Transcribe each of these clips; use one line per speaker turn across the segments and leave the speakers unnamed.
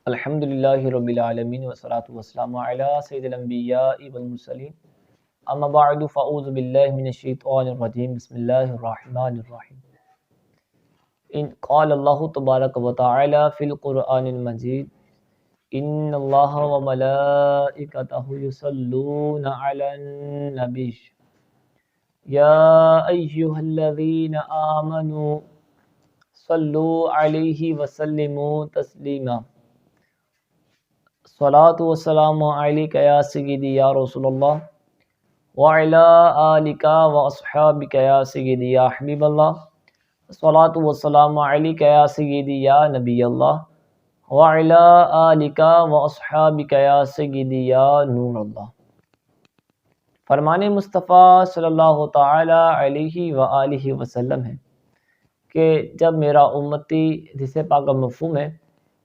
الحمدللہ رب العالمین والصلاة والسلام علی سید الانبیاء والمرسلین اما بعد فاعوذ باللہ من الشیطان الرجیم بسم اللہ الرحمن الرحیم ان قال اللہ تبارک و تعالی فی القرآن المجید ان اللہ وملائکتہ یصلون علی النبی یا ایہا الذین آمنوا صلوا علیہ وسلموا تسلیما صلاۃ والسلام علیک یا سیدی یا رسول اللہ وعلی آلک واصحابک یا سیدی یا حبیب اللہ صلاۃ والسلام علیک یا سیدی یا نبی اللہ وعلی آلک واصحابک یا سیدی یا نور اللہ۔ فرمان مصطفیٰ صلی اللہ تعالی علیہ وآلہ وسلم ہے کہ جب میرا امتی، جسے پاک کا مفہوم ہے،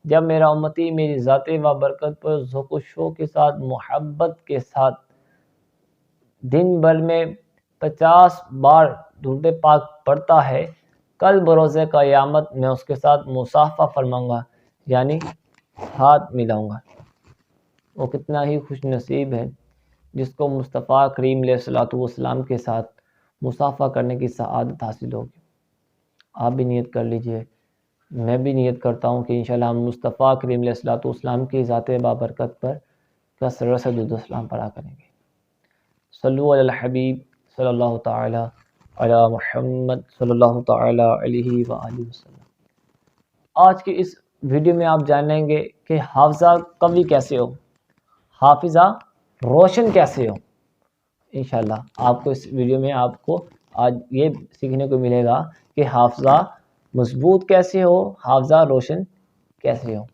جب میرا امتی میری ذات و برکت پر ذوق و شوق کے ساتھ، محبت کے ساتھ دن بھر میں 50 بار درود پاک پڑھتا ہے، کل بروز قیامت میں اس کے ساتھ مصافحہ فرماؤں گا، یعنی ہاتھ ملاؤں گا۔ وہ کتنا ہی خوش نصیب ہے جس کو مصطفیٰ کریم علیہ الصلوۃ والسلام کے ساتھ مصافحہ کرنے کی سعادت حاصل ہوگی۔ آپ بھی نیت کر لیجئے، میں بھی نیت کرتا ہوں کہ انشاءاللہ ہم مصطفیٰ کریم علیہ الصلوۃ والسلام کی ذات بابرکت پر کثرت سے درود و سلام پڑھا کریں گے۔ صلو علی الحبیب صلی اللہ تعالی علی محمد صلی اللہ تعالی علیہ وآلہ وسلم۔ آج کی اس ویڈیو میں آپ جانیں گے کہ حافظہ قوی کیسے ہو، حافظہ روشن کیسے ہو۔ انشاءاللہ آپ کو اس ویڈیو میں آپ کو آج یہ سیکھنے کو ملے گا کہ حافظہ مضبوط کیسے ہو، حافظہ روشن کیسے ہو۔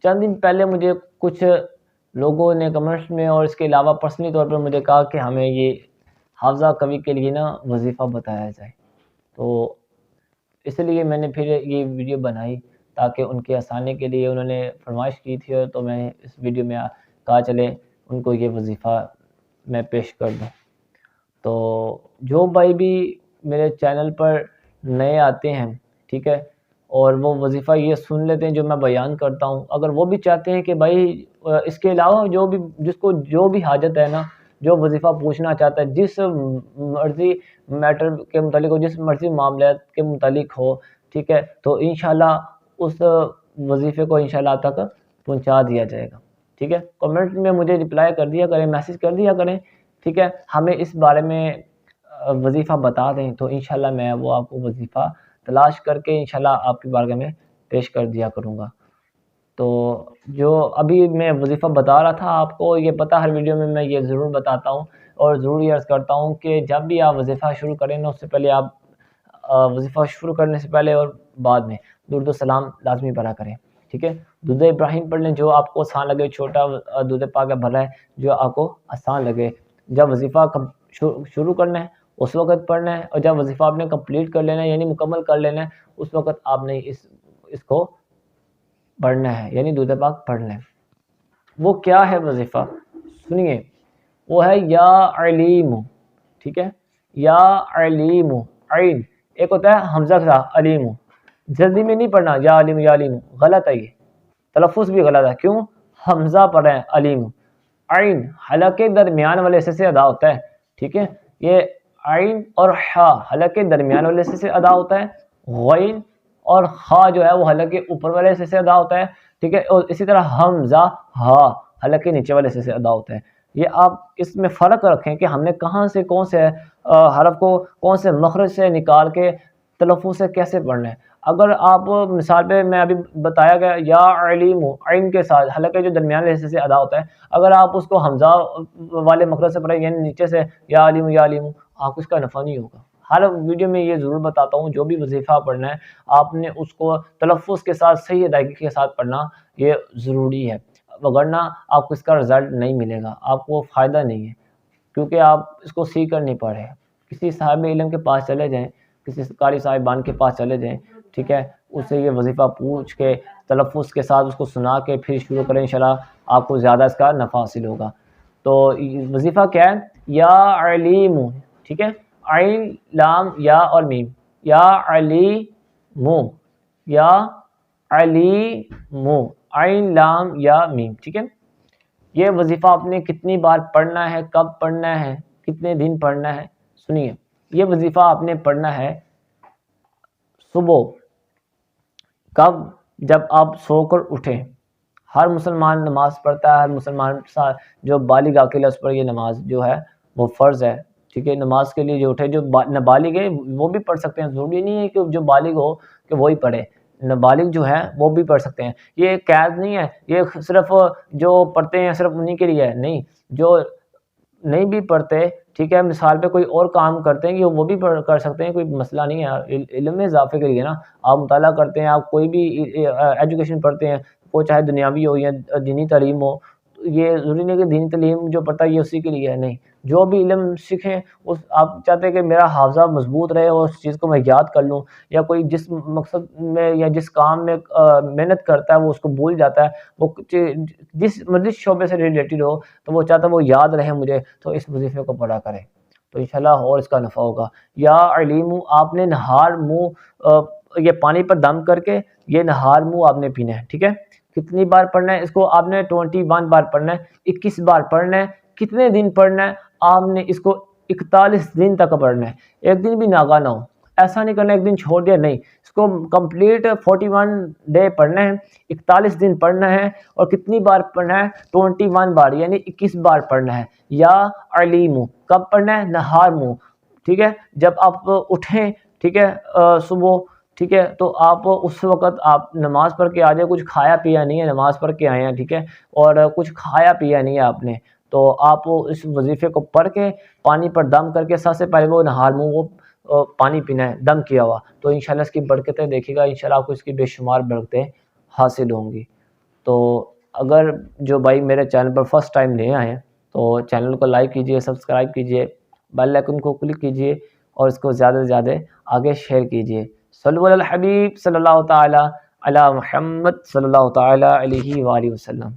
چند دن پہلے مجھے کچھ لوگوں نے کمنٹس میں اور اس کے علاوہ پرسنلی طور پر مجھے کہا کہ ہمیں یہ حافظہ قوی کے لیے وظیفہ بتایا جائے، تو اس لیے میں نے پھر یہ ویڈیو بنائی تاکہ ان کے آسانی کے لیے، انہوں نے فرمائش کی تھی، تو میں نے اس ویڈیو میں کہا چلے ان کو یہ وظیفہ میں پیش کر دوں۔ تو جو بھائی بھی میرے چینل پر نئے آتے ہیں، ٹھیک ہے، اور وہ وظیفہ یہ سن لیتے ہیں جو میں بیان کرتا ہوں، اگر وہ بھی چاہتے ہیں کہ بھائی اس کے علاوہ جس کو جو بھی حاجت ہے جو وظیفہ پوچھنا چاہتا ہے، جس مرضی میٹر کے متعلق ہو، جس مرضی معاملات کے متعلق ہو، ٹھیک ہے، تو انشاءاللہ اس وظیفے کو انشاءاللہ آپ تک پہنچا دیا جائے گا، ٹھیک ہے۔ کمنٹ میں مجھے رپلائی کر دیا کریں، میسیج کر دیا کریں، ٹھیک ہے، ہمیں اس بارے میں وظیفہ بتا دیں تو انشاءاللہ میں وہ آپ کو وظیفہ تلاش کر کے انشاءاللہ آپ کی بارگاہ میں پیش کر دیا کروں گا۔ تو جو ابھی میں وظیفہ بتا رہا تھا، آپ کو یہ پتہ ہر ویڈیو میں یہ ضرور بتاتا ہوں اور ضرور یہ عرض کرتا ہوں کہ جب بھی آپ وظیفہ شروع کریں نا، اس سے پہلے آپ وظیفہ شروع کرنے سے پہلے اور بعد میں درود و سلام لازمی پڑھا کریں، ٹھیک ہے۔ درود ابراہیم پڑھ لیں جو آپ کو آسان لگے، چھوٹا درود پاک بھلا ہے جو آپ کو آسان لگے۔ جب وظیفہ شروع کرنا ہے اس وقت پڑھنا ہے، اور جب وظیفہ آپ نے کمپلیٹ کر لینا ہے یعنی مکمل کر لینا ہے، اس وقت آپ نے اس کو پڑھنا ہے، یعنی درود پاک پڑھنا ہے۔ وہ کیا ہے وظیفہ؟ سنیے، وہ ہے یا علیم، ٹھیک ہے، یا علیم، عین ایک ہوتا ہے حمزہ کے ساتھ علیم، جلدی میں نہیں پڑھنا یا علیم یا علیم، غلط ہے، یہ تلفظ بھی غلط ہے، کیوں؟ حمزہ پڑھ رہے ہیں علیم، عین حلقے درمیان والے حصے سے ادا ہوتا ہے، ٹھیک ہے، یہ عین اور حا حلقے درمیان والے حصے سے ادا ہوتا ہے، غین اور خا جو ہے وہ حلقے اوپر والے حصے سے ادا ہوتا ہے، ٹھیک ہے، اور اسی طرح حمزہ ہا حلقے نیچے والے حصے سے ادا ہوتا ہے۔ یہ آپ اس میں فرق رکھیں کہ ہم نے کہاں سے کون سے حرف کو کون سے مخرج سے نکال کے تلفظ سے کیسے پڑھنا ہے۔ اگر آپ مثال پہ میں ابھی بتایا گیا یا علیم، عین کے ساتھ حلقے جو درمیان والے حصے سے ادا ہوتا ہے، اگر آپ اس کو حمزہ والے مخرج سے پڑھیں یعنی نیچے سے یا علیم یا علیم، آپ کو اس کا نفع نہیں ہوگا۔ ہر ویڈیو میں یہ ضرور بتاتا ہوں، جو بھی وظیفہ پڑھنا ہے آپ نے اس کو تلفظ کے ساتھ صحیح ادائیگی کے ساتھ پڑھنا یہ ضروری ہے، وگرنہ آپ کو اس کا رزلٹ نہیں ملے گا، آپ کو فائدہ نہیں ہے، کیونکہ آپ اس کو سیکھ کر نہیں پڑھ رہے۔ کسی صاحب علم کے پاس چلے جائیں، کسی قاری صاحبان کے پاس چلے جائیں، ٹھیک ہے، اس سے یہ وظیفہ پوچھ کے تلفظ کے ساتھ اس کو سنا کے پھر شروع کریں، انشاءاللہ آپ کو زیادہ اس کا نفع حاصل ہوگا۔ تو وظیفہ کیا ہے؟ یا علیم، ٹھیک ہے، عین لام یا اور میم، یا علیم، یا علیم، عین لام یا میم، ٹھیک ہے. یہ وظیفہ آپ نے کتنی بار پڑھنا ہے، کب پڑھنا ہے، کتنے دن پڑھنا ہے؟ سنیے، یہ وظیفہ آپ نے پڑھنا ہے صبح. کب؟ جب آپ سو کر اٹھیں. ہر مسلمان نماز پڑھتا ہے، ہر مسلمان جو بالغ عاقل ہے اس پر یہ نماز جو ہے وہ فرض ہے، ٹھیک ہے. نماز کے لیے جو اٹھے، جو نابالغ ہے وہ بھی پڑھ سکتے ہیں، ضروری نہیں ہے کہ جو بالغ ہو کہ وہی پڑھے، نابالغ جو ہے وہ بھی پڑھ سکتے ہیں. یہ قید نہیں ہے، یہ صرف جو پڑھتے ہیں صرف انہی کے لیے ہے، نہیں. جو نہیں بھی پڑھتے، ٹھیک ہے، مثال پہ کوئی اور کام کرتے ہیں وہ بھی کر سکتے ہیں، کوئی مسئلہ نہیں ہے. علم میں اضافے کے لیے نا آپ مطالعہ کرتے ہیں، آپ کوئی بھی ایجوکیشن پڑھتے ہیں، وہ چاہے دنیاوی ہو یا دینی تعلیم ہو، یہ ضروری نہیں کہ دینی تعلیم جو پڑھتا ہے یہ اسی کے لیے ہے، نہیں. جو بھی علم سیکھیں، اس آپ چاہتے ہیں کہ میرا حافظہ مضبوط رہے اور اس چیز کو میں یاد کر لوں، یا کوئی جس مقصد میں یا جس کام میں محنت کرتا ہے وہ اس کو بھول جاتا ہے، وہ جس مرضی شعبے سے ریلیٹڈ ہو تو وہ چاہتا ہے وہ یاد رہے مجھے، تو اس وظیفے کو پڑھا کریں تو انشاءاللہ اور اس کا نفع ہوگا. یا علیم، آپ نے نہار منہ یہ پانی پر دم کر کے یہ نہار منہ آپ نے پینا ہے، ٹھیک ہے. کتنی بار پڑھنا ہے اس کو؟ آپ نے 21 بار پڑھنا ہے، 21 بار پڑھنا ہے. کتنے دن پڑھنا ہے؟ آپ نے اس کو 41 دن تک پڑھنا ہے. ایک دن بھی ناغا نہ ہو، ایسا نہیں کرنا ایک دن چھوڑ دیا، نہیں. اس کو کمپلیٹ 41 ڈے پڑھنا ہے، 41 دن پڑھنا ہے. اور کتنی بار پڑھنا ہے؟ 21 بار، یعنی 21 بار پڑھنا ہے. یا علیم، کب پڑھنا ہے؟ نہار منہ، ٹھیک ہے. جب آپ اٹھیں، ٹھیک ہے، صبح، ٹھیک ہے، تو آپ اس وقت آپ نماز پڑھ کے آ جائے. کچھ کھایا پیا نہیں ہے، نماز پڑھ کے آئے ہیں، ٹھیک ہے، اور کچھ کھایا پیا نہیں ہے آپ نے، تو آپ اس وظیفے کو پڑھ کے پانی پر دم کر کے سب سے پہلے وہ نہار منہ وہ پانی پینا ہے دم کیا ہوا. تو انشاءاللہ اس کی برکتیں دیکھیے گا، انشاءاللہ آپ کو اس کی بے شمار برکتیں حاصل ہوں گی. تو اگر جو بھائی میرے چینل پر فرسٹ ٹائم نئے آئے ہیں تو چینل کو لائک کیجئے، سبسکرائب کیجئے، بیل آئیکن کو کلک کیجئے اور اس کو زیادہ سے زیادہ آگے شیئر کیجئے. صلو علی الحبیب صلی اللہ تعالی علی محمد صلی اللہ تعالی علیہ وآلہ وسلم.